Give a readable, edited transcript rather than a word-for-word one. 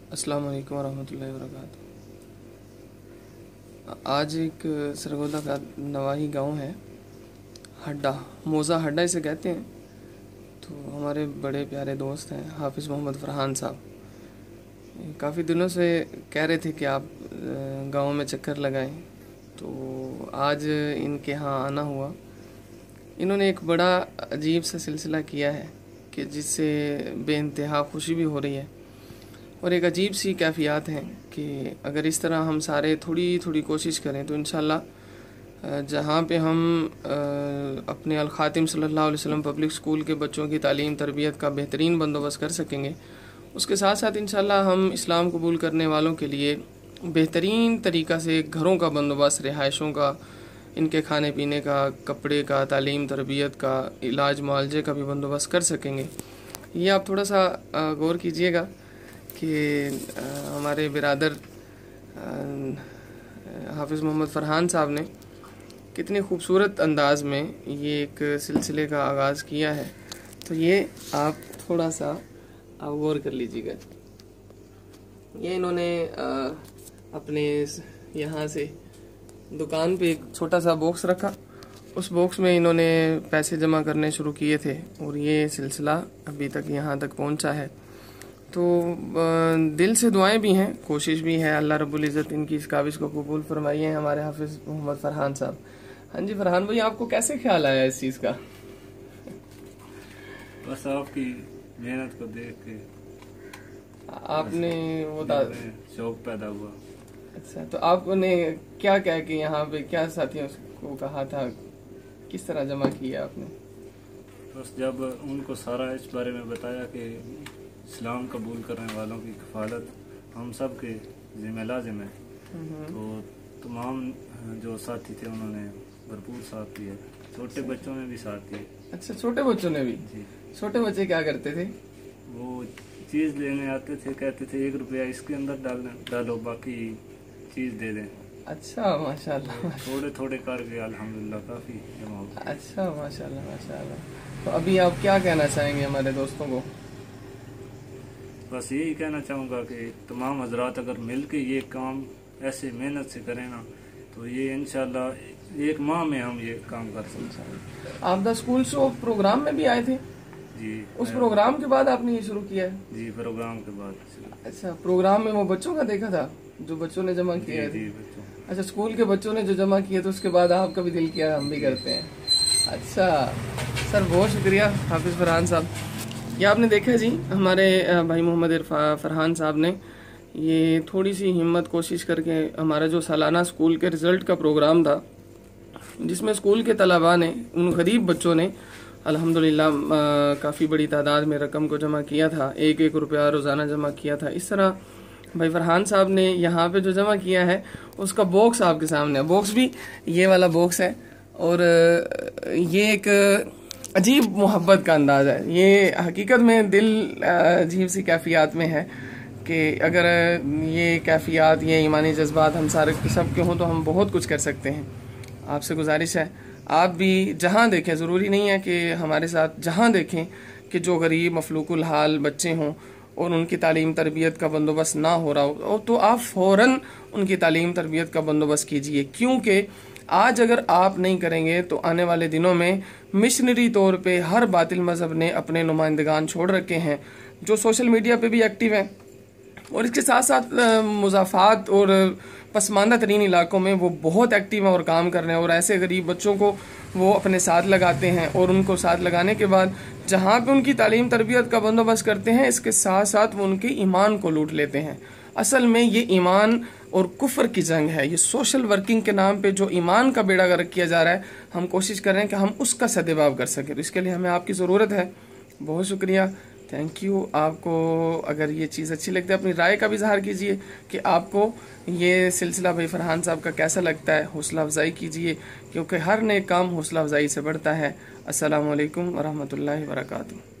अस्सलाम वालेकुम वरहमतुल्लाहि वबरकातुहू। आज एक सरगोदा का नवाही गांव है, हड्डा, मोज़ा हड्डा इसे कहते हैं। तो हमारे बड़े प्यारे दोस्त हैं हाफिज़ मोहम्मद फरहान साहब, काफ़ी दिनों से कह रहे थे कि आप गांव में चक्कर लगाएं, तो आज इनके यहाँ आना हुआ। इन्होंने एक बड़ा अजीब सा सिलसिला किया है कि जिससे बेइंतहा खुशी भी हो रही है और एक अजीब सी कैफियत हैं कि अगर इस तरह हम सारे थोड़ी थोड़ी कोशिश करें तो इंशाल्लाह जहाँ पे हम अपने अल ख़ातिम सल्लल्लाहु अलैहि वसल्लम पब्लिक स्कूल के बच्चों की तालीम तरबियत का बेहतरीन बंदोबस्त कर सकेंगे, उसके साथ साथ इंशाल्लाह हम इस्लाम कबूल करने वालों के लिए बेहतरीन तरीक़ा से घरों का बंदोबस्त, रिहाइशों का, इनके खाने पीने का, कपड़े का, तालीम तरबियत का, इलाज मुआवजे का भी बंदोबस्त कर सकेंगे। ये आप थोड़ा सा गौर कीजिएगा कि हमारे बिरादर हाफिज़ मोहम्मद फरहान साहब ने कितने खूबसूरत अंदाज में ये एक सिलसिले का आगाज़ किया है। तो ये आप थोड़ा सा आप गौर कर लीजिएगा। ये इन्होंने अपने यहाँ से दुकान पे एक छोटा सा बॉक्स रखा, उस बॉक्स में इन्होंने पैसे जमा करने शुरू किए थे और ये सिलसिला अभी तक यहाँ तक पहुँचा है। तो दिल से दुआएं भी हैं, कोशिश भी है, अल्लाह रब्बुल इज़्ज़त इनकी इस काविश को कबूल फरमाइए हमारे हाफिज़ मोहम्मद फरहान साहब। हाँ जी फरहान भाई, आपको कैसे ख्याल आया इस चीज़ का? बस आपकी मेहनत को देख के आपने वो शौक पैदा हुआ। अच्छा, तो आपने क्या क्या कि यहाँ पे क्या साथियों को कहा था, किस तरह जमा किया आपने? बस जब उनको सारा इस बारे में बताया कि इस्लाम कबूल करने वालों की कफालत हम सब के ज़िम्मे लाज़िम है, तो तमाम जो साथी थे उन्होंने भरपूर साथ दिया। छोटे बच्चों ने भी साथ दिया। अच्छा, छोटे बच्चों ने भी? जी। छोटे बच्चे क्या करते थे? वो चीज़ लेने आते थे, कहते थे 1 रुपया इसके अंदर डालो, बाकी चीज़ दे दें। अच्छा, माशाल्लाह। थोड़े थोड़े करके अल्हम्दुलिल्लाह काफ़ी जमा हो। अच्छा, माशाल्लाह माशाल्लाह। तो अभी आप क्या कहना चाहेंगे हमारे दोस्तों को? बस यही कहना चाहूँगा कि तमाम हजरात अगर मिल के ये काम ऐसे मेहनत से करें ना, तो ये इंशाल्लाह 1 माह में हम ये काम कर सकते हैं। आप द स्कूल शो प्रोग्राम में भी आए थे? जी। उस प्रोग्राम के बाद आपने ये शुरू किया है? जी, प्रोग्राम के बाद। अच्छा, प्रोग्राम में वो बच्चों का देखा था जो बच्चों ने जमा किया है? जी, बच्चों। अच्छा, स्कूल के बच्चों ने जो जमा किया तो उसके बाद आपका भी दिल किया हम भी करते हैं। अच्छा सर, बहुत शुक्रिया हाफिज़ फरहान साहब। ये आपने देखा जी, हमारे भाई मोहम्मद फरहान साहब ने ये थोड़ी सी हिम्मत कोशिश करके हमारा जो सालाना स्कूल के रिज़ल्ट का प्रोग्राम था, जिसमें स्कूल के तलबा ने, उन गरीब बच्चों ने अल्हम्दुलिल्लाह काफ़ी बड़ी तादाद में रकम को जमा किया था, 1-1 रुपया रोज़ाना जमा किया था। इस तरह भाई फरहान साहब ने यहाँ पे जो जमा किया है उसका बॉक्स आपके सामने है। बॉक्स भी ये वाला बॉक्स है और ये एक अजीब मोहब्बत का अंदाज़ है। ये हकीकत में दिल अजीब सी कैफियत में है कि अगर ये कैफियत, ये ईमानी जज्बात हम सारे सब के हों तो हम बहुत कुछ कर सकते हैं। आपसे गुजारिश है, आप भी जहाँ देखें, ज़रूरी नहीं है कि हमारे साथ, जहाँ देखें कि जो गरीब मफलूकुल हाल बच्चे हों और उनकी तालीम तरबियत का बंदोबस्त ना हो रहा हो, तो आप फ़ौरन उनकी तालीम तरबियत का बंदोबस्त कीजिए, क्योंकि आज अगर आप नहीं करेंगे तो आने वाले दिनों में मिशनरी तौर पे हर बातिल मज़हब ने अपने नुमाइंदगान छोड़ रखे हैं जो सोशल मीडिया पे भी एक्टिव हैं और इसके साथ साथ मुज़ाफ़ात और पसमानदा तरीन इलाकों में वो बहुत एक्टिव हैं और काम कर रहे हैं और ऐसे गरीब बच्चों को वो अपने साथ लगाते हैं और उनको साथ लगाने के बाद जहाँ पे उनकी तालीम तरबियत का बंदोबस्त करते हैं, इसके साथ साथ वो उनके ईमान को लूट लेते हैं। असल में ये ईमान और कुफ्र की जंग है। ये सोशल वर्किंग के नाम पे जो ईमान का बेड़ा गर्क किया जा रहा है, हम कोशिश कर रहे हैं कि हम उसका सद्भाव कर सकें। तो इसके लिए हमें आपकी ज़रूरत है। बहुत शुक्रिया, थैंक यू। आपको अगर ये चीज़ अच्छी लगती है, अपनी राय का भी इज़हार कीजिए कि आपको ये सिलसिला भाई फरहान साहब का कैसा लगता है। हौसला अफजाई कीजिए, क्योंकि हर नेक काम हौसला अफजाई से बढ़ता है। अस्सलामु अलैकुम वरहमतुल्लाहि वबरकातुहू।